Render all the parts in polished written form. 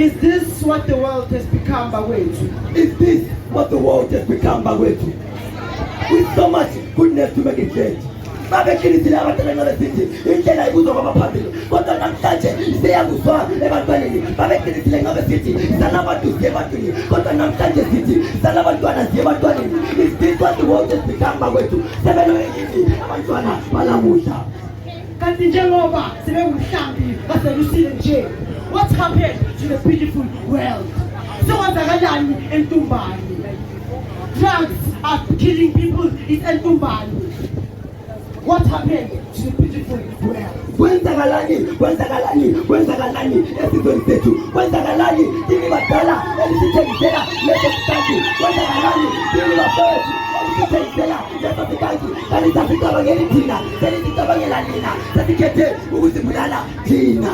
Is this what the world has become, bakwethu? Is this what the world has become, bakwethu? With so much goodness to make it change. Babegiya abantwana ngabesithi indlela ikuzoba phambili kodwa namhlanje siyakuzwa ebantwaneni babegiya ngabesithi salabantu ziyebantwini kodwa namhlanje sithi salabantwana ziyebantwaneni. Is this what the world has become, bakwethu? Sebelo yini abantwana balamuhla Kanti njengoba sebengumhlambi baselusile nje. What happened to the beautiful world? Sekwenzakalani Entumbane? Drugs are killing people in Entumbane. What happened to the beautiful world? Kwenzakalani esizweni sethu? Kwenzakalani kimi badala elisithengisela leso sikanti? Kwenzakalani kimi bafowethu elisithengisela leso sikanti? Kanti sasicabangeli thina, selisicabangela nina, sesikhethe ukuzibulala thina.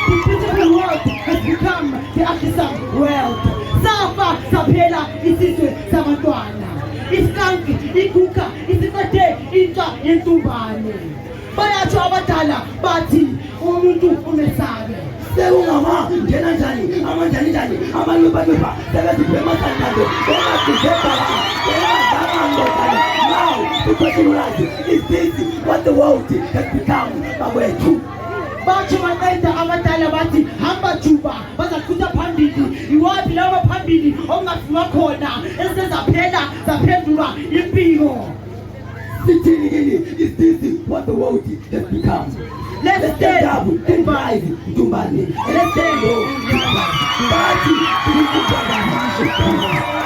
The beautiful world has become the African world. Safa saphela isizwe sabantwana. Iskanki, iguka, isifate intsha yentumbane. Bayatsho abadala bathi umuntu umesabe. Sekungama ngena njani amanjani amalwepha sebezibhema kanjalo now the question is this what the world has become, bakwethu? Bathi baqeda abadala bathi hamba juba bazakhutha phambili iwapi lawa phambili ongafika khona esezaphela zaphendulwa impilo. Is this what the world has become? Let's stand up and rise, Entumbane. Let's stand up.